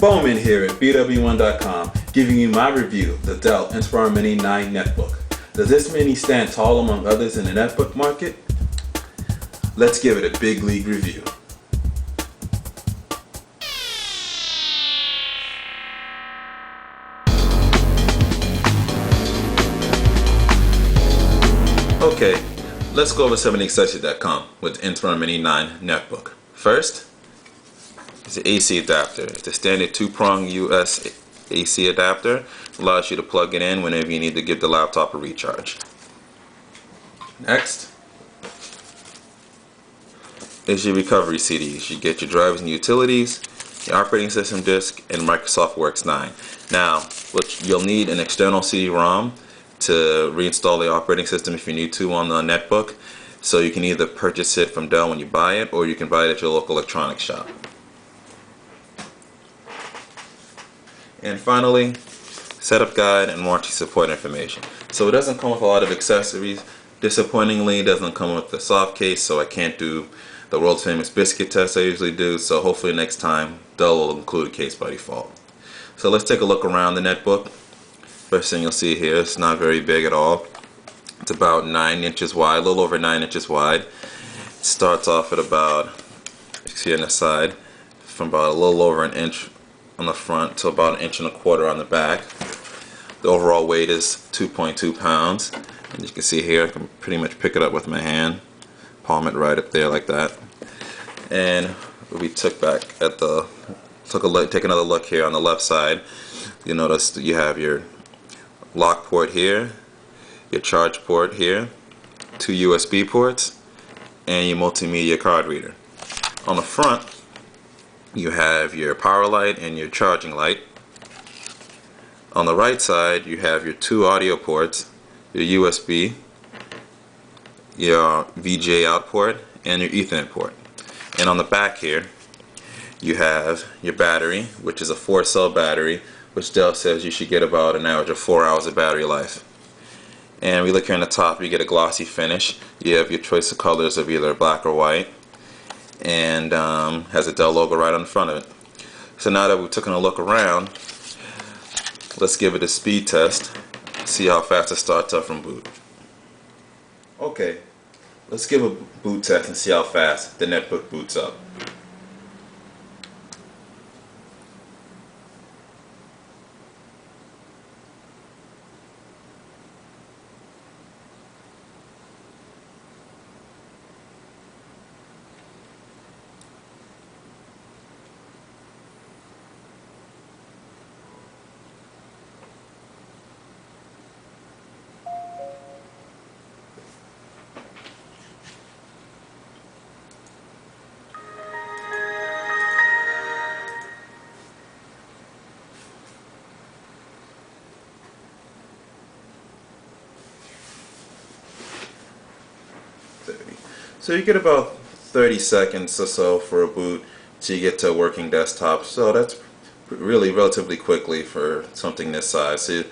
Bowman here at BWOne.com, giving you my review of the Dell Inspiron Mini 9 netbook. Does this mini stand tall among others in the netbook market? Let's give it a big league review. Okay, let's go over some of the accessories that come with the Inspiron Mini 9 netbook. First, it's the AC adapter. It's a standard 2-prong US AC adapter. Allows you to plug it in whenever you need to give the laptop a recharge. Next is your recovery CDs. You get your drivers and utilities, your operating system disk, and Microsoft Works 9. Now, you'll need an external CD-ROM to reinstall the operating system if you need to on the netbook. So you can either purchase it from Dell when you buy it, or you can buy it at your local electronics shop. And finally, setup guide and warranty support information. So it doesn't come with a lot of accessories. Disappointingly, it doesn't come with the soft case, so I can't do the world's famous biscuit test I usually do. So hopefully next time Dell will include a case by default. So let's take a look around the netbook. First thing you'll see here, it's not very big at all. It's about 9 inches wide, a little over 9 inches wide. It starts off at about, you can see on the side, from about a little over an inch on the front to about 1.25 inches on the back. The overall weight is 2.2 pounds. And you can see here, I can pretty much pick it up with my hand, palm it right up there like that. And we took take another look here on the left side. You'll notice that you have your lock port here, your charge port here, 2 USB ports, and your multimedia card reader. On the front, you have your power light and your charging light. On the right side, you have your 2 audio ports, your USB, your VGA out port, and your Ethernet port. And on the back here, you have your battery, which is a 4-cell battery, which Dell says you should get about an average of 4 hours of battery life. And we look here on the top, you get a glossy finish. You have your choice of colors of either black or white, and has a Dell logo right on the front of it. So now that we've taken a look around, let's give it a speed test, see how fast it starts up from boot. Okay, let's give a boot test and see how fast the netbook boots up. So you get about 30 seconds or so for a boot till you get to a working desktop. So that's really relatively quickly for something this size. So you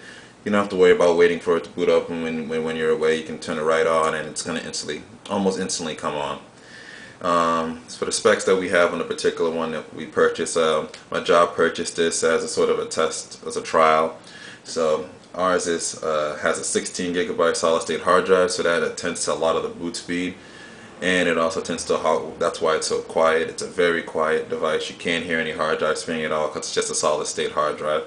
don't have to worry about waiting for it to boot up, and when you're away you can turn it right on and it's going to almost instantly come on. So for the specs that we have on the particular one that we purchased, my job purchased this as a sort of a test, as a trial. So ours has a 16 gigabyte solid state hard drive, so that attends to a lot of the boot speed. And it also tends to, that's why it's so quiet. It's a very quiet device. You can't hear any hard drive spinning at all because it's just a solid state hard drive.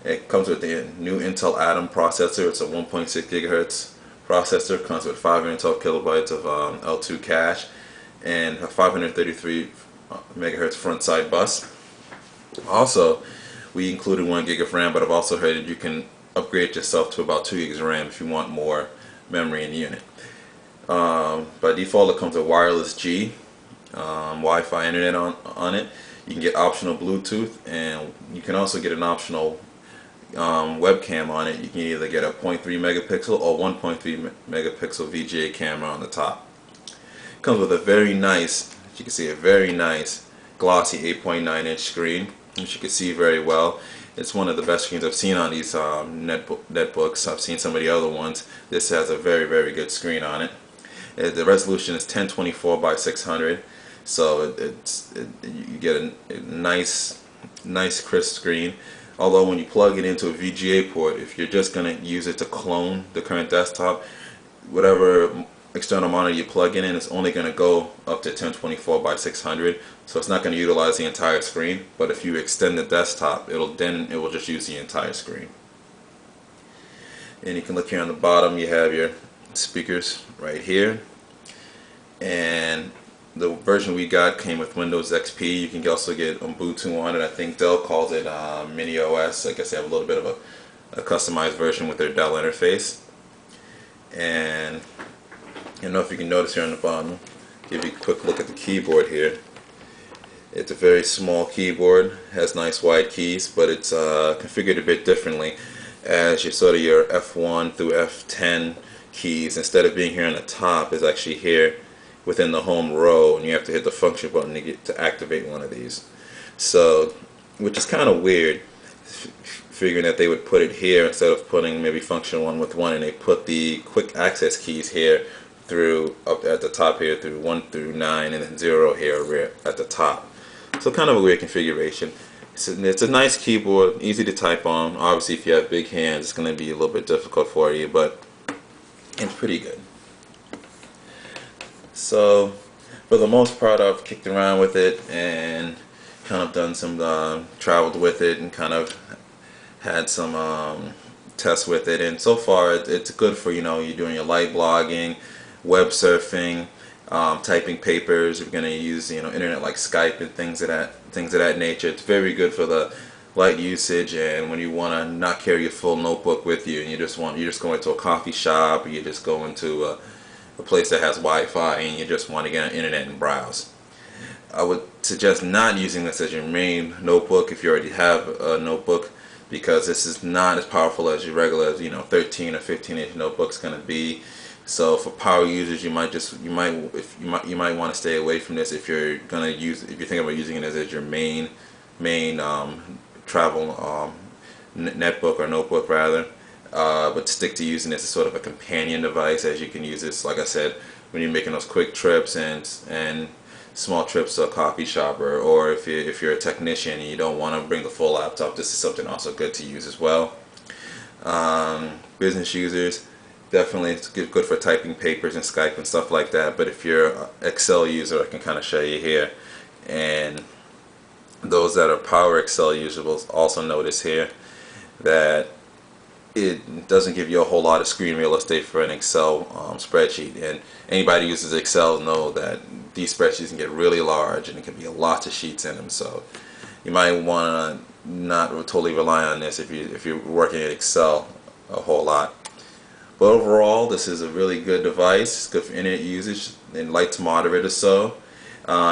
It comes with the new Intel Atom processor. It's a 1.6 gigahertz processor. It comes with 512 kilobytes of L2 cache and a 533 megahertz front side bus. Also, we included 1 gig of RAM, but I've also heard that you can upgrade yourself to about 2 gigs of RAM if you want more memory in the unit. By default it comes with wireless G, Wi-Fi internet on it. You can get optional Bluetooth, and you can also get an optional webcam on it. You can either get a 0.3 megapixel or 1.3 megapixel VGA camera on the top. It comes with a very nice, as you can see, a very nice glossy 8.9 inch screen, which you can see very well. It's one of the best screens I've seen on these netbooks. I've seen some of the other ones. This has a very, very good screen on it. The resolution is 1024 by 600, so you get a nice nice crisp screen. Although when you plug it into a VGA port, if you're just going to use it to clone the current desktop, whatever external monitor you plug in, it's only going to go up to 1024 by 600, so it's not going to utilize the entire screen. But if you extend the desktop, it will just use the entire screen. And you can look here on the bottom, you have your speakers right here, and the version we got came with Windows XP. You can also get BWOne, and I think Dell calls it Mini OS. I guess they have a little bit of a customized version with their Dell interface. And I don't know if you can notice here on the bottom, give you a quick look at the keyboard here. It's a very small keyboard, has nice wide keys, but it's configured a bit differently, as your F1 through F10 keys, instead of being here on the top, is actually here within the home row, and you have to hit the function button to activate one of these. So, which is kind of weird, figuring that they would put it here instead of putting maybe function 1 with 1, and they put the quick access keys here through up at the top here through 1 through 9, and then 0 here at the top. So kind of a weird configuration. It's a nice keyboard, easy to type on. Obviously, if you have big hands, it's going to be a little bit difficult for you, but it's pretty good. So, for the most part, I've kicked around with it and kind of done some, traveled with it and kind of had some tests with it. And so far, it's good for, you're doing your light blogging, web surfing, typing papers. You're going to use, internet like Skype and things of that nature. It's very good for the light usage, and when you want to not carry your full notebook with you, and you're just going to a coffee shop, or you just go into a place that has Wi-Fi, and you just want to get on internet and browse. I would suggest not using this as your main notebook if you already have a notebook, because this is not as powerful as your regular 13 or 15-inch notebook's going to be. So for power users, you might want to stay away from this if you're thinking about using it as your main travel netbook or notebook rather. But stick to using this as sort of a companion device, as you can use this, like I said, when you're making those quick trips and small trips to a coffee shop, or if you're a technician and you don't want to bring the full laptop, this is something also good to use as well. Business users, definitely it's good for typing papers and Skype and stuff like that. But if you're an Excel user, I can kind of show you here, and those that are power Excel users will also notice here that it doesn't give you a whole lot of screen real estate for an Excel spreadsheet. And anybody who uses Excel know that these spreadsheets can get really large, and it can be lots of sheets in them. So you might want to not totally rely on this if you're working in Excel a whole lot. But overall, this is a really good device. It's good for internet usage and light to moderate or so.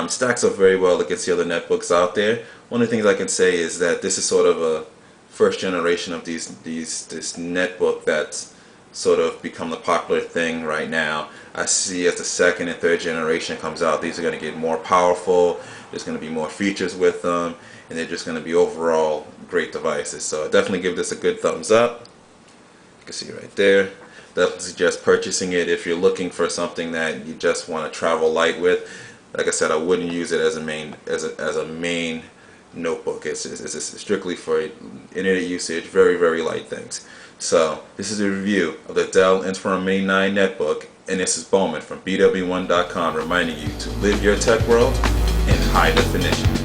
Stacks up very well against the other netbooks out there. One of the things I can say is that this is sort of a first generation of this netbook that's sort of become the popular thing right now. I see as the second and third generation comes out, these are going to get more powerful. There's going to be more features with them, and they're just going to be overall great devices. So I definitely give this a good thumbs up. You can see right there. Definitely suggest purchasing it if you're looking for something that you just want to travel light with. Like I said, I wouldn't use it as a main notebook. It's strictly for internet usage, very, very light things. So this is a review of the Dell Inspiron Mini 9 netbook, and this is Bowman from BWOne.com reminding you to live your tech world in high definition.